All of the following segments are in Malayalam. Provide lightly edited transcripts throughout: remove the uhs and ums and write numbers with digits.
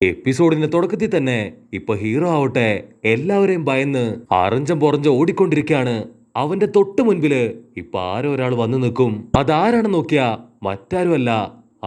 എപ്പിസോഡിന്റെ തുടക്കത്തിൽ തന്നെ ഇപ്പൊ ഹീറോ ആവട്ടെ എല്ലാവരെയും ഭയന്ന് അറഞ്ചം പുറഞ്ചം ഓടിക്കൊണ്ടിരിക്കുകയാണ്. അവന്റെ തൊട്ട് മുൻപില് ഇപ്പൊ ആരോ ഒരാൾ വന്നു നിൽക്കും. അതാരാണെന്ന് നോക്കിയാ മറ്റാരുമല്ല,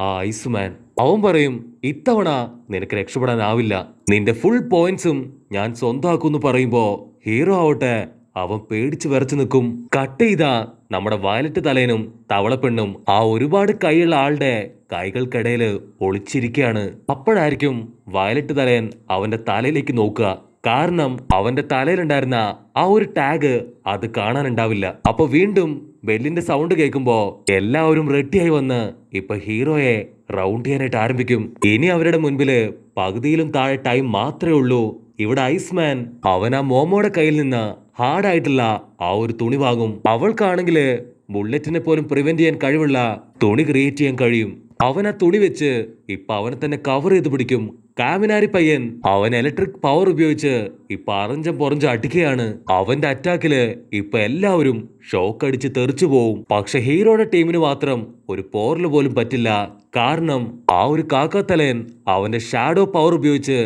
ആ ഐസ്മാൻ. അവൻ പറയും, ഇത്തവണ നിനക്ക് രക്ഷപ്പെടാനാവില്ല, നിന്റെ ഫുൾ പോയിന്റ്സും ഞാൻ സ്വന്തമാക്കുമെന്ന് പറയുമ്പോ ഹീറോ ആവട്ടെ അവൻ പേടിച്ച് വിറച്ചു നിൽക്കും. കട്ട് ചെയ്താ നമ്മുടെ വയലറ്റ് തലേനും തവളപ്പെണ്ണും ആ ഒരുപാട് കൈയുള്ള ആളുടെ കൈകൾക്കിടയില് ഒളിച്ചിരിക്കുകയാണ്. അപ്പോഴായിരിക്കും വയലറ്റ് തലയൻ അവന്റെ തലയിലേക്ക് നോക്കുക. കാരണം അവന്റെ തലയിലുണ്ടായിരുന്ന ആ ഒരു ടാഗ് അത് കാണാനുണ്ടാവില്ല. അപ്പൊ വീണ്ടും ബെല്ലിന്റെ സൗണ്ട് കേൾക്കുമ്പോ എല്ലാവരും റെഡിയായി വന്ന് ഇപ്പൊ ഹീറോയെ റൗണ്ട് ചെയ്യാനായിട്ട് ആരംഭിക്കും. ഇനി അവരുടെ മുൻപില് പകുതിയിലും താഴെ ടൈം മാത്രമേ ഉള്ളൂ. ഇവിടെ ഐസ്മാൻ അവൻ ആ മോമോയുടെ കയ്യിൽ നിന്ന് ഹാർഡായിട്ടുള്ള ആ ഒരു തുണി വാങ്ങും. അവൾക്കാണെങ്കില് ബുള്ളറ്റിനെ പോലും പ്രിവെന്റ് ചെയ്യാൻ കഴിവുള്ള തുണി ക്രിയേറ്റ് ചെയ്യാൻ കഴിയും. അവൻ ആ തുണി വെച്ച് ഇപ്പൊ അവനെ തന്നെ കവർ ചെയ്ത് പിടിക്കും. കാമിനാരി പയ്യൻ അവൻ ഇലക്ട്രിക് പവർ ഉപയോഗിച്ച് ഇപ്പൊ അറഞ്ചം പൊറഞ്ചം അടിക്കുകയാണ്. അവന്റെ അറ്റാക്കില് ഇപ്പൊ എല്ലാവരും ഷോക്ക് അടിച്ച് തെറിച്ചു പോവും. പക്ഷെ ഹീറോയുടെ ടീമിന് മാത്രം ഒരു പോറല് പോലും പറ്റില്ല. കാരണം ആ ഒരു കാക്കാത്തലയൻ അവന്റെ ഷാഡോ പവർ ഉപയോഗിച്ച്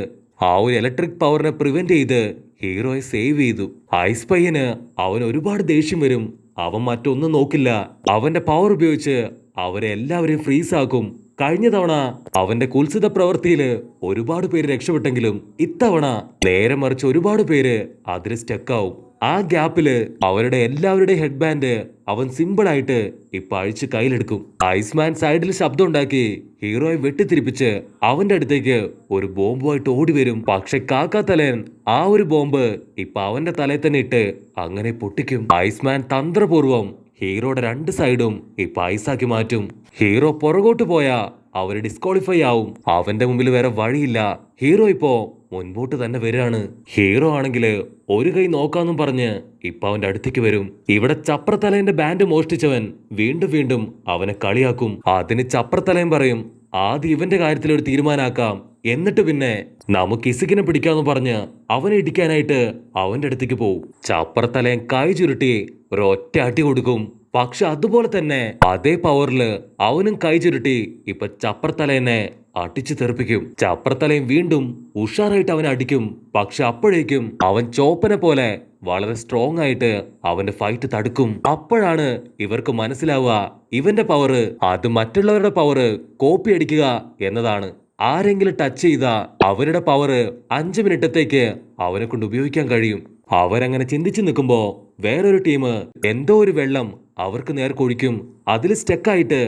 ആ ഒരു ഇലക്ട്രിക് പവറിനെ പ്രിവെന്റ് ചെയ്ത് ഹീറോയെ സേവ് ചെയ്തു. ഐസ് പയ്യന് അവൻ ഒരുപാട് ദേഷ്യം വരും. അവൻ മറ്റൊന്നും നോക്കില്ല, അവന്റെ പവർ ഉപയോഗിച്ച് അവരെ എല്ലാവരെയും ഫ്രീസ് ആക്കും. കഴിഞ്ഞ തവണ അവന്റെ കുൽസിത പ്രവൃത്തിയില് ഒരുപാട് പേര് രക്ഷപ്പെട്ടെങ്കിലും ഇത്തവണ നേരെ മറിച്ച് ഒരുപാട് പേര് അതിൽ സ്റ്റക്കാവും. ആ ഗ്യാപ്പില് അവരുടെ എല്ലാവരുടെയും ഹെഡ് ബാൻഡ് അവൻ സിമ്പിൾ ആയിട്ട് ഇപ്പൊ അഴിച്ച് കയ്യിലെടുക്കും. ഐസ്മാൻ സൈഡിൽ ശബ്ദം ഉണ്ടാക്കി ഹീറോയെ വെട്ടിത്തിരിപ്പിച്ച് അവന്റെ അടുത്തേക്ക് ഒരു ബോംബുമായിട്ട് ഓടി വരും. പക്ഷെ കാക്കാത്തലയൻ ആ ഒരു ബോംബ് ഇപ്പൊ അവന്റെ തലയിൽ തന്നെ ഇട്ട് അങ്ങനെ പൊട്ടിക്കും. ഐസ്മാൻ തന്ത്രപൂർവം ഹീറോയുടെ രണ്ട് സൈഡും ഇപ്പൊ ഐസാക്കി മാറ്റും. ഹീറോ പുറകോട്ട് പോയാ അവര് ഡിസ്ക്വാളിഫൈ ആവും. അവന്റെ മുമ്പിൽ വേറെ വഴിയില്ല. ഹീറോ ഇപ്പോ മുൻപോട്ട് തന്നെ വരികയാണ്. ഹീറോ ആണെങ്കില് ഒരു കൈ നോക്കാന്നും പറഞ്ഞ് ഇപ്പൊ അവന്റെ അടുത്തേക്ക് വരും. ഇവിടെ ചപ്രത്തലയന്റെ ബാൻഡ് മോഷ്ടിച്ചവൻ വീണ്ടും വീണ്ടും അവനെ കളിയാക്കും. അതിന് ചപ്രത്തലയൻ പറയും, ആദ്യം ഇവന്റെ കാര്യത്തിൽ ഒരു തീരുമാനാക്കാം, എന്നിട്ട് പിന്നെ നമുക്ക് ഇസുകിനെ പിടിക്കാന്ന് പറഞ്ഞ് അവനെ ഇടിക്കാനായിട്ട് അവന്റെ അടുത്തേക്ക് പോവും. ചപ്രത്തലയൻ കൈ ചുരുട്ടി ഒരൊറ്റ അടി കൊടുക്കും. പക്ഷെ അതുപോലെ തന്നെ അതേ പവറില് അവനും കൈ ചുരുട്ടി ഇപ്പൊ ചപ്രത്തലയനെ അടിച്ചു തെറിപ്പിക്കും. ചപ്രത്തലയും വീണ്ടും ഉഷാറായിട്ട് അവനെ അടിക്കും. പക്ഷെ അപ്പോഴേക്കും അവൻ ചോപ്പനെ പോലെ വളരെ സ്ട്രോങ് ആയിട്ട് അവന്റെ ഫൈറ്റ് തടുക്കും. അപ്പോഴാണ് ഇവർക്ക് മനസ്സിലാവുക ഇവന്റെ പവറ് അത് മറ്റുള്ളവരുടെ പവറ് കോപ്പി അടിക്കുക എന്നതാണ്. ആരെങ്കിലും ടച്ച് ചെയ്താ അവരുടെ പവറ് 5 മിനിറ്റത്തേക്ക് അവനെ കൊണ്ട് ഉപയോഗിക്കാൻ കഴിയും. അവരങ്ങനെ ചിന്തിച്ചു നിൽക്കുമ്പോ വേറൊരു ടീം എന്തോ ഒരു വെള്ളം അവർക്ക് നേർക്കൊഴിക്കും. അതിൽ സ്റ്റക്കായിട്ട്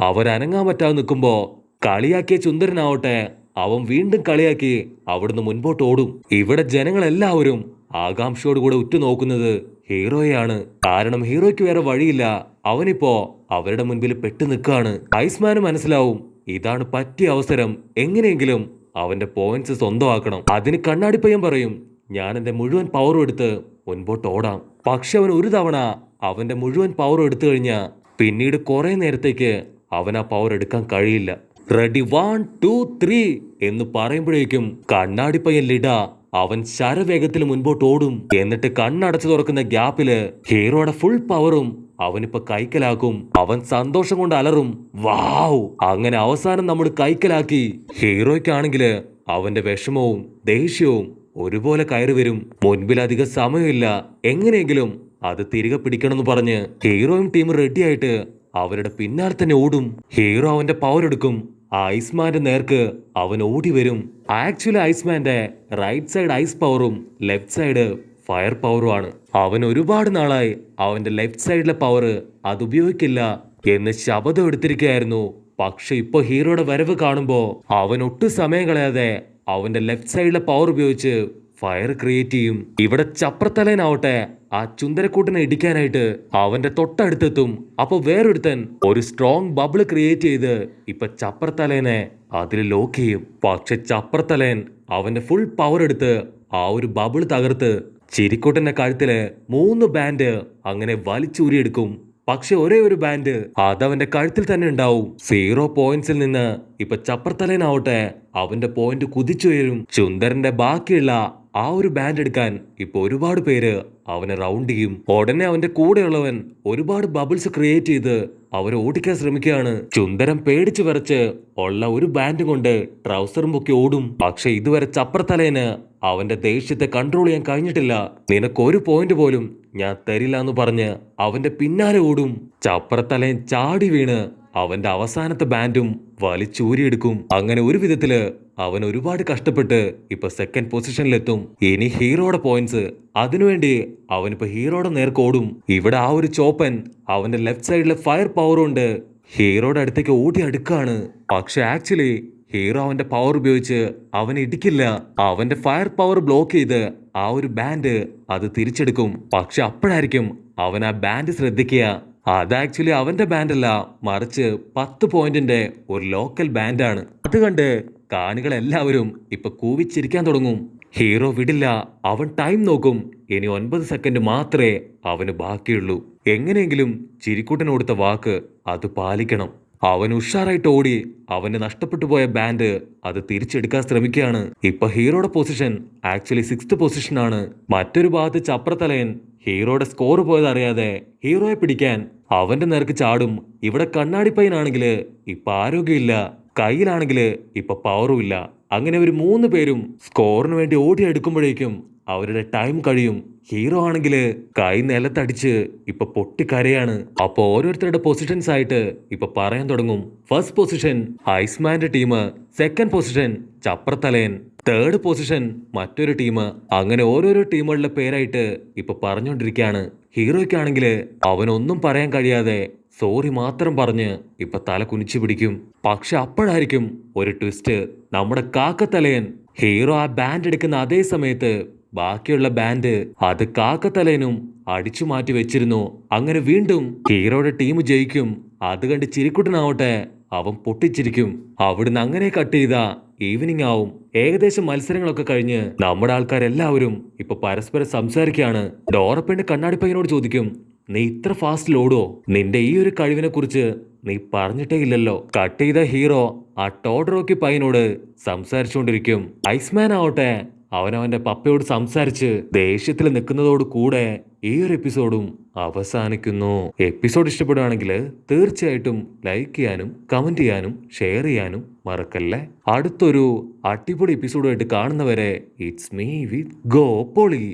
അവരനങ്ങാൻ പറ്റാതെ നിൽക്കുമ്പോ കളിയാക്കിയ ചുന്ദരനാവട്ടെ അവൻ വീണ്ടും കളിയാക്കി അവിടുന്ന് മുൻപോട്ട് ഓടും. ഇവിടെ ജനങ്ങളെല്ലാവരും ആകാംക്ഷയോടുകൂടെ ഉറ്റുനോക്കുന്നത് ഹീറോയാണ്. കാരണം ഹീറോയ്ക്ക് വേറെ വഴിയില്ല. അവനിപ്പോ അവരുടെ മുൻപിൽ പെട്ടു നിൽക്കുകയാണ്. ഐസ്മാന് മനസ്സിലാവും ഇതാണ് പറ്റിയ അവസരം, എങ്ങനെയെങ്കിലും അവന്റെ പോയിന്റ്സ് സ്വന്തമാക്കണം. അതിന് കണ്ണാടിപ്പയ്യൻ പറയും, ഞാൻ എന്റെ മുഴുവൻ പവറും എടുത്ത് മുൻപോട്ട് ഓടാം. പക്ഷെ അവൻ ഒരു തവണ അവന്റെ മുഴുവൻ പവറും എടുത്തു കഴിഞ്ഞാൽ പിന്നീട് കുറെ നേരത്തേക്ക് അവൻ ആ പവർ എടുക്കാൻ കഴിയില്ല. റെഡി 1 2 3 എന്ന് പറയുമ്പോഴേക്കും കണ്ണാടിപ്പയ്യൻ ലിഡ അവൻ ശരവേഗത്തിൽ മുൻപോട്ട് ഓടും. എന്നിട്ട് കണ്ണടച്ചു തുറക്കുന്ന ഗ്യാപ്പില് ഹീറോയുടെ ഫുൾ പവറും അവനിപ്പോ കൈക്കലാക്കും. അവൻ സന്തോഷം കൊണ്ട് അലറും, വാവ്. അങ്ങനെ അവസാനം നമ്മൾ കൈക്കലാക്കി. ഹീറോയ്ക്കാണെങ്കില് അവന്റെ വിഷമവും ദേഷ്യവും ഒരുപോലെ കയറി വരും. മുൻപിൽ അധികം സമയമില്ല, എങ്ങനെയെങ്കിലും അത് തിരികെ പിടിക്കണമെന്ന് പറഞ്ഞ് ഹീറോയും ടീമും റെഡിയായിട്ട് അവരുടെ പിന്നാലെ തന്നെ ഓടും. ഹീറോ അവന്റെ പവർ എടുക്കും. ഐസ്മാന്റെ നേർക്ക് അവൻ ഓടി വരും. ആക്ച്വലി ഐസ്മാന്റെ റൈറ്റ് സൈഡ് ഐസ് പവറും ലെഫ്റ്റ് സൈഡ് ഫയർ പവറും ആണ്. അവൻ ഒരുപാട് നാളായി അവന്റെ ലെഫ്റ്റ് സൈഡിലെ പവർ അത് ഉപയോഗിക്കില്ല എന്ന് ശപഥം എടുത്തിരിക്കുകയായിരുന്നു. പക്ഷെ ഇപ്പൊ ഹീറോയുടെ വരവ് കാണുമ്പോ അവൻ ഒട്ടും സമയം കളയാതെ അവന്റെ ലെഫ്റ്റ് സൈഡിലെ പവർ ഉപയോഗിച്ച് ഫയർ ക്രിയേറ്റ് ചെയ്യും. ഇവിടെ ചപ്രത്തലയനാവട്ടെ ആ ചുന്ദരക്കൂട്ടിനെ ഇടിക്കാനായിട്ട് അവന്റെ തൊട്ടടുത്തെത്തും. അപ്പൊ വേറൊരുത്തൻ ഒരു സ്ട്രോങ് ബബിൾ ക്രിയേറ്റ് ചെയ്ത് ഇപ്പൊ ചപ്രത്തലയനെ അതിൽ ലോക്ക് ചെയ്യും. പക്ഷെ ചപ്രത്തലയൻ അവന്റെ ഫുൾ പവർ എടുത്ത് ആ ഒരു ബബിൾ തകർത്ത് ചിരിക്കൂട്ടന്റെ കഴുത്തില് 3 ബാൻഡ് അങ്ങനെ വലിച്ചൂരിയെടുക്കും. പക്ഷെ ഒരേ ഒരു ബാൻഡ് അതവന്റെ കഴുത്തിൽ തന്നെ ഉണ്ടാവും. 0 പോയിന്റ്സിൽ നിന്ന് ഇപ്പൊ ചപ്രത്തലയനാവട്ടെ അവന്റെ പോയിന്റ് കുതിച്ചുയരും. ചുന്ദരന്റെ ബാക്കിയുള്ള ആ ഒരു ബാൻഡ് എടുക്കാൻ ഇപ്പൊ ഒരുപാട് പേര് അവനെ റൗണ്ട് ചെയ്യും. ഉടനെ അവന്റെ കൂടെയുള്ളവൻ ഒരുപാട് ബബിൾസ് ക്രിയേറ്റ് ചെയ്ത് അവരെ ഓടിക്കാൻ ശ്രമിക്കുകയാണ്. ചുന്ദരം പേടിച്ചു വിറച്ച് ഉള്ള ഒരു ബാൻഡ് കൊണ്ട് ട്രൗസറും പൊക്കി ഓടും. പക്ഷെ ഇതുവരെ ചപ്രത്തലേന് അവന്റെ ദേഷ്യത്തെ കൺട്രോൾ ചെയ്യാൻ കഴിഞ്ഞിട്ടില്ല. നിനക്ക് ഒരു പോയിന്റ് പോലും ഞാൻ തരില്ല എന്ന് പറഞ്ഞ് അവന്റെ പിന്നാലെ ഓടും. ചപ്രത്തലയൻ ചാടി വീണ് അവന്റെ അവസാനത്തെ ബാൻഡും വലിച്ചൂരിയെടുക്കും. അങ്ങനെ ഒരു വിധത്തില് അവൻ ഒരുപാട് കഷ്ടപ്പെട്ട് ഇപ്പൊ സെക്കൻഡ് പൊസിഷനിലെത്തും. ഇനി ഹീറോയുടെ പോയിന്റ്സ്, അതിനുവേണ്ടി അവനിപ്പോ ഹീറോയുടെ നേർക്ക് ഓടും. ഇവിടെ ആ ഒരു ചോപ്പൻ അവന്റെ ലെഫ്റ്റ് സൈഡിലെ ഫയർ പവർ കൊണ്ട് ഹീറോയുടെ അടുത്തേക്ക് ഓടി അടുക്കാണ്. പക്ഷെ ആക്ച്വലി ഹീറോ അവന്റെ പവർ ഉപയോഗിച്ച് അവനെ ഇടിക്കില്ല. അവന്റെ ഫയർ പവർ ബ്ലോക്ക് ചെയ്ത് ആ ഒരു ബാൻഡ് അത് തിരിച്ചെടുക്കും. പക്ഷെ അപ്പോഴായിരിക്കും അവൻ ആ ബാൻഡ് ശ്രദ്ധിക്കുക. അത് ആക്ച്വലി അവന്റെ ബാൻഡല്ല, മറിച്ച് 10 പോയിന്റിന്റെ ഒരു ലോക്കൽ ബാൻഡാണ്. അത് കണ്ട് കാണികളെല്ലാവരും ഇപ്പൊ കൂവിച്ചിരിക്കാൻ തുടങ്ങും. ഹീറോ വിടില്ല. അവൻ ടൈം നോക്കും. ഇനി 9 സെക്കൻഡ് മാത്രമേ അവന് ബാക്കിയുള്ളൂ. എങ്ങനെയെങ്കിലും ചിരിക്കുട്ടൻ കൊടുത്ത വാക്ക് അത് പാലിക്കണം. അവൻ ഉഷാറായിട്ട് ഓടി അവന് നഷ്ടപ്പെട്ടു പോയ ബാൻഡ് അത് തിരിച്ചെടുക്കാൻ ശ്രമിക്കുകയാണ്. ഇപ്പൊ ഹീറോയുടെ പൊസിഷൻ ആക്ച്വലി 6th പൊസിഷനാണ്. മറ്റൊരു ഭാഗത്ത് ചപ്രത്തലയൻ ഹീറോയുടെ സ്കോർ പോയത് അറിയാതെ ഹീറോയെ പിടിക്കാൻ അവന്റെ നേർക്ക് ചാടും. ഇവിടെ കണ്ണാടിപ്പയ്യനാണെങ്കില് ഇപ്പൊ ആരോഗ്യമില്ല, കയ്യിലാണെങ്കില് ഇപ്പൊ പവറും ഇല്ല. അങ്ങനെ ഒരു 3 പേരും സ്കോറിന് വേണ്ടി ഓടി എടുക്കുമ്പോഴേക്കും അവരുടെ ടൈം കഴിയും. ഹീറോ ആണെങ്കില് കൈ നിലത്തടിച്ച് ഇപ്പൊ പൊട്ടിക്കരയാണ്. അപ്പൊ ഓരോരുത്തരുടെ പൊസിഷൻസ് ആയിട്ട് ഇപ്പൊ പറയാൻ തുടങ്ങും. ഫസ്റ്റ് പൊസിഷൻ ഐസ്മാന്റെ ടീം, സെക്കൻഡ് പൊസിഷൻ ചപ്രത്തലയൻ, തേർഡ് പൊസിഷൻ മറ്റൊരു ടീം. അങ്ങനെ ഓരോരോ ടീമുകളുടെ പേരായിട്ട് ഇപ്പൊ പറഞ്ഞുകൊണ്ടിരിക്കുകയാണ്. ഹീറോയ്ക്കാണെങ്കില് അവനൊന്നും പറയാൻ കഴിയാതെ സോറി മാത്രം പറഞ്ഞ് ഇപ്പൊ തല കുനിച്ചു പിടിക്കും. പക്ഷെ അപ്പോഴായിരിക്കും ഒരു ട്വിസ്റ്റ്. നമ്മുടെ കാക്കത്തലയൻ ഹീറോ ആ ബാൻഡ് എടുക്കുന്ന അതേ സമയത്ത് ബാക്കിയുള്ള ബാൻഡ് അത് കാക്കത്തലയനും അടിച്ചു മാറ്റി വെച്ചിരുന്നു. അങ്ങനെ വീണ്ടും ഹീറോയുടെ ടീം ജയിക്കും. അത് കണ്ട് ചിരിക്കുട്ടനാവട്ടെ അവൻ പൊട്ടിച്ചിരിക്കും. അവിടുന്ന് അങ്ങനെ കട്ട് ചെയ്ത ഈവനിങ് ആവും. ഏകദേശം മത്സരങ്ങളൊക്കെ കഴിഞ്ഞ് നമ്മുടെ ആൾക്കാരെല്ലാവരും ഇപ്പൊ പരസ്പരം സംസാരിക്കുകയാണ്. ഡോറപ്പെണ്ണ് കണ്ണാടിപ്പയ്യനോട് ചോദിക്കും, നീ ഇത്ര ഫാസ്റ്റിൽ ഓടോ? നിന്റെ ഈ ഒരു കഴിവിനെ കുറിച്ച് നീ പറഞ്ഞിട്ടേ ഇല്ലല്ലോ. കട്ട് ചെയ്ത ഹീറോ ആ ടോഡറോക്കി പയ്യനോട് സംസാരിച്ചുകൊണ്ടിരിക്കും. ഐസ്മാൻ ആവട്ടെ അവനവന്റെ പപ്പയോട് സംസാരിച്ച് ദേഷ്യത്തിൽ നിൽക്കുന്നതോട് കൂടെ ഈ ഒരു എപ്പിസോഡും അവസാനിക്കുന്നു. എപ്പിസോഡ് ഇഷ്ടപ്പെടുകയാണെങ്കിൽ തീർച്ചയായിട്ടും ലൈക്ക് ചെയ്യാനും കമന്റ് ചെയ്യാനും ഷെയർ ചെയ്യാനും മറക്കല്ലേ. അടുത്തൊരു അടിപൊളി എപ്പിസോഡുമായിട്ട് കാണുന്നവരെ ഇറ്റ്സ് മീ വിത്ത് ഗോ പൊളി.